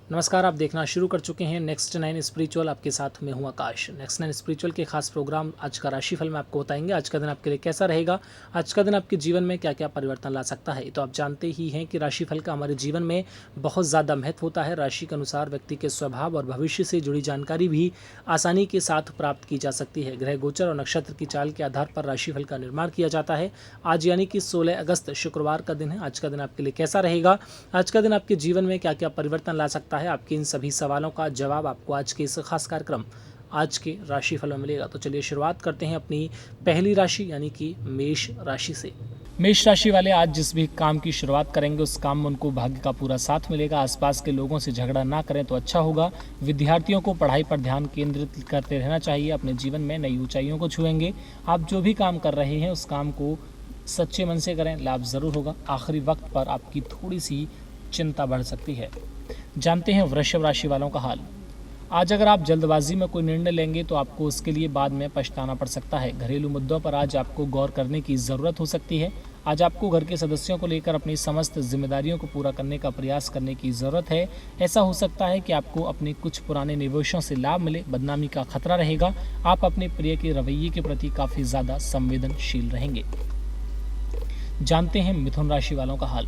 नमस्कार, आप देखना शुरू कर चुके हैं नेक्स्ट 9 स्पिरिचुअल। आपके साथ मैं हूं आकाश। नेक्स्ट 9 स्पिरिचुअल के खास प्रोग्राम आज का राशिफल में आपको बताएंगे। आज का दिन आपके लिए कैसा रहेगा, आज का दिन आपके जीवन में क्या क्या परिवर्तन ला सकता है। तो आप जानते ही हैं कि राशिफल का हमारे जीवन में बहुत ज़्यादा महत्व होता है। राशि के अनुसार व्यक्ति के स्वभाव और भविष्य से जुड़ी जानकारी भी आसानी के साथ प्राप्त की जा सकती है। ग्रह गोचर और नक्षत्र की चाल के आधार पर राशिफल का निर्माण किया जाता है। आज यानी कि 16 अगस्त शुक्रवार का दिन है। आज का दिन आपके लिए कैसा रहेगा, आज का दिन आपके जीवन में क्या क्या परिवर्तन ला सकता है, आपके इन सभी सवालों का जवाब आपको आज के इस खास कार्यक्रम आज के राशिफल में मिलेगा। तो चलिए शुरुआत करते हैं अपनी पहली राशि यानी कि मेष राशि से। मेष राशि वाले आज जिस भी काम की शुरुआत करेंगे उस काम में उनको भाग्य का पूरा साथ मिलेगा। आसपास के लोगों से झगड़ा ना करें तो अच्छा होगा। विद्यार्थियों को पढ़ाई पर ध्यान केंद्रित करते रहना चाहिए। अपने जीवन में नई ऊंचाइयों को छुएंगे। आप जो भी काम कर रहे हैं उस काम को सच्चे मन से करें, लाभ जरूर होगा। आखिरी वक्त पर आपकी थोड़ी सी चिंता बढ़ सकती है। जानते हैं वृषभ राशि वालों का हाल। आज अगर आप जल्दबाजी में कोई निर्णय लेंगे तो आपको उसके लिए बाद में पछताना पड़ सकता है। घरेलू मुद्दों पर आज आपको गौर करने की ज़रूरत हो सकती है। आज आपको घर के सदस्यों को लेकर अपनी समस्त जिम्मेदारियों को पूरा करने का प्रयास करने की ज़रूरत है। ऐसा हो सकता है कि आपको अपने कुछ पुराने निवेशों से लाभ मिले, बदनामी का खतरा रहेगा। आप अपने प्रिय के रवैये के प्रति काफ़ी ज़्यादा संवेदनशील रहेंगे। जानते हैं मिथुन राशि वालों का हाल।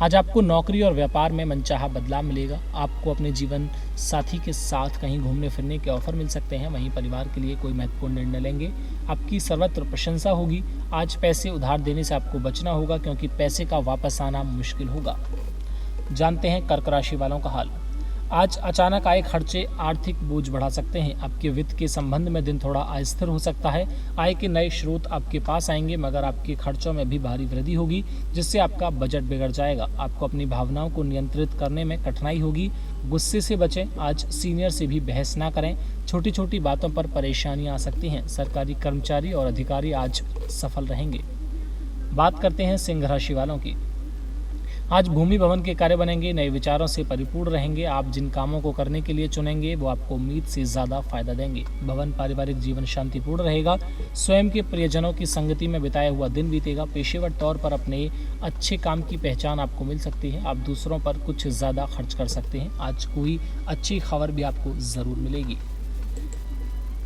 आज आपको नौकरी और व्यापार में मनचाहा बदलाव मिलेगा। आपको अपने जीवन साथी के साथ कहीं घूमने फिरने के ऑफर मिल सकते हैं। वहीं परिवार के लिए कोई महत्वपूर्ण निर्णय लेंगे। आपकी सर्वत्र प्रशंसा होगी। आज पैसे उधार देने से आपको बचना होगा क्योंकि पैसे का वापस आना मुश्किल होगा। जानते हैं कर्क राशि वालों का हाल। आज अचानक आए खर्चे आर्थिक बोझ बढ़ा सकते हैं। आपके वित्त के संबंध में दिन थोड़ा अस्थिर हो सकता है। आय के नए स्रोत आपके पास आएंगे मगर आपके खर्चों में भी भारी वृद्धि होगी जिससे आपका बजट बिगड़ जाएगा। आपको अपनी भावनाओं को नियंत्रित करने में कठिनाई होगी। गुस्से से बचें। आज सीनियर से भी बहस ना करें। छोटी छोटी बातों पर परेशानियां आ सकती हैं। सरकारी कर्मचारी और अधिकारी आज सफल रहेंगे। बात करते हैं सिंह राशि वालों की। आज भूमि भवन के कार्य बनेंगे। नए विचारों से परिपूर्ण रहेंगे। आप जिन कामों को करने के लिए चुनेंगे वो आपको उम्मीद से ज़्यादा फायदा देंगे। भवन पारिवारिक जीवन शांतिपूर्ण रहेगा। स्वयं के प्रियजनों की संगति में बिताया हुआ दिन बीतेगा। पेशेवर तौर पर अपने अच्छे काम की पहचान आपको मिल सकती है। आप दूसरों पर कुछ ज़्यादा खर्च कर सकते हैं। आज कोई अच्छी खबर भी आपको ज़रूर मिलेगी।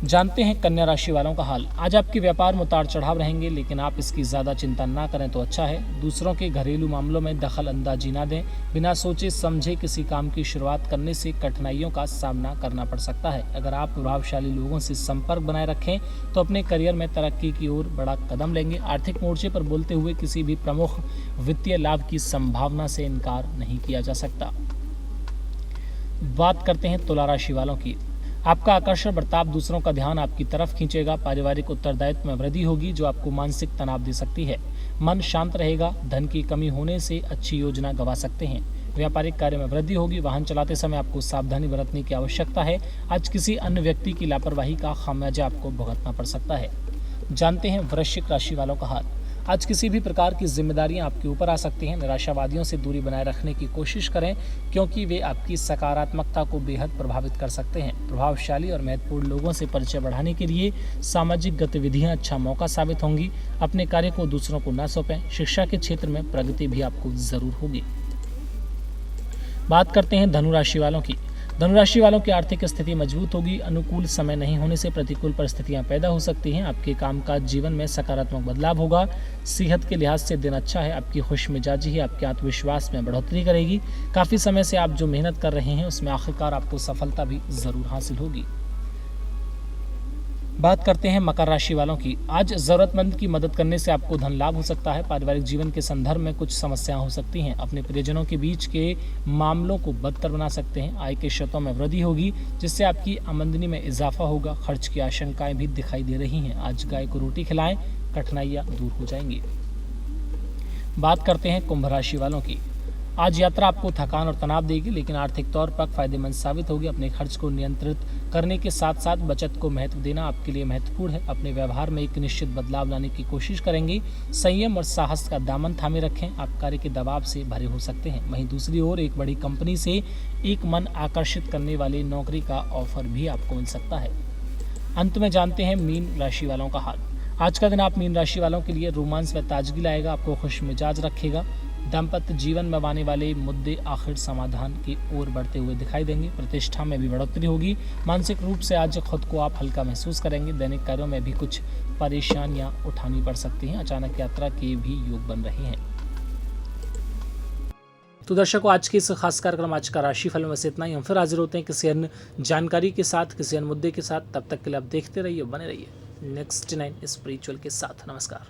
जानते हैं कन्या राशि वालों का हाल। आज आपके व्यापार में उतार चढ़ाव रहेंगे लेकिन आप इसकी ज़्यादा चिंता ना करें तो अच्छा है। दूसरों के घरेलू मामलों में दखल अंदाजी ना दें। बिना सोचे समझे किसी काम की शुरुआत करने से कठिनाइयों का सामना करना पड़ सकता है। अगर आप प्रभावशाली लोगों से संपर्क बनाए रखें तो अपने करियर में तरक्की की ओर बड़ा कदम लेंगे। आर्थिक मोर्चे पर बोलते हुए किसी भी प्रमुख वित्तीय लाभ की संभावना से इनकार नहीं किया जा सकता। बात करते हैं तुला राशि वालों की। आपका आकर्षण बर्ताव दूसरों का ध्यान आपकी तरफ खींचेगा। पारिवारिक उत्तरदायित्व में वृद्धि होगी जो आपको मानसिक तनाव दे सकती है। मन शांत रहेगा। धन की कमी होने से अच्छी योजना गंवा सकते हैं। व्यापारिक कार्य में वृद्धि होगी। वाहन चलाते समय आपको सावधानी बरतने की आवश्यकता है। आज किसी अन्य व्यक्ति की लापरवाही का खामियाजा आपको भुगतना पड़ सकता है। जानते हैं वृश्चिक राशि वालों का हाल। आज किसी भी प्रकार की जिम्मेदारियां आपके ऊपर आ सकती हैं। निराशावादियों से दूरी बनाए रखने की कोशिश करें क्योंकि वे आपकी सकारात्मकता को बेहद प्रभावित कर सकते हैं। प्रभावशाली और महत्वपूर्ण लोगों से परिचय बढ़ाने के लिए सामाजिक गतिविधियां अच्छा मौका साबित होंगी। अपने कार्य को दूसरों को न सौंपें। शिक्षा के क्षेत्र में प्रगति भी आपको जरूर होगी। बात करते हैं धनुराशि वालों की। धनुराशि वालों की आर्थिक स्थिति मजबूत होगी। अनुकूल समय नहीं होने से प्रतिकूल परिस्थितियां पैदा हो सकती हैं। आपके कामकाज जीवन में सकारात्मक बदलाव होगा। सेहत के लिहाज से दिन अच्छा है। आपकी खुशमिजाजी ही आपके आत्मविश्वास में बढ़ोतरी करेगी। काफ़ी समय से आप जो मेहनत कर रहे हैं उसमें आखिरकार आपको सफलता भी ज़रूर हासिल होगी। बात करते हैं मकर राशि वालों की। आज ज़रूरतमंद की मदद करने से आपको धन लाभ हो सकता है। पारिवारिक जीवन के संदर्भ में कुछ समस्याएं हो सकती हैं। अपने प्रियजनों के बीच के मामलों को बदतर बना सकते हैं। आय के स्रोतों में वृद्धि होगी जिससे आपकी आमदनी में इजाफा होगा। खर्च की आशंकाएं भी दिखाई दे रही हैं। आज गाय को रोटी खिलाएं, कठिनाइयाँ दूर हो जाएंगी। बात करते हैं कुंभ राशि वालों की। आज यात्रा आपको थकान और तनाव देगी लेकिन आर्थिक तौर पर फायदेमंद साबित होगी। अपने खर्च को नियंत्रित करने के साथ साथ बचत को महत्व देना आपके लिए महत्वपूर्ण है। अपने व्यवहार में एक निश्चित बदलाव लाने की कोशिश करेंगे। संयम और साहस का दामन थामे रखें। आप कार्य के दबाव से भरे हो सकते हैं। वहीं दूसरी ओर एक बड़ी कंपनी से एक मन आकर्षित करने वाली नौकरी का ऑफर भी आपको मिल सकता है। अंत में जानते हैं मीन राशि वालों का हाल। आज का दिन आप मीन राशि वालों के लिए रोमांस व ताजगी लाएगा। आपको खुश मिजाज रखेगा। दाम्पत्य जीवन में आने वाले मुद्दे आखिर समाधान की ओर बढ़ते हुए दिखाई देंगे। प्रतिष्ठा में भी बढ़ोतरी होगी। मानसिक रूप से आज खुद को आप हल्का महसूस करेंगे। दैनिक कार्यों में भी कुछ परेशानियां उठानी पड़ सकती हैं। अचानक यात्रा के भी योग बन रहे हैं। तो दर्शकों, आज के इस खास कार्यक्रम आज का राशिफल में बस इतना ही। हम फिर हाजिर होते हैं किसी अन्य जानकारी के साथ, किसी अन्य मुद्दे के साथ। तब तक के लिए आप देखते रहिए, बने रहिए नेक्स्ट 9 स्पिरिचुअल के साथ। नमस्कार।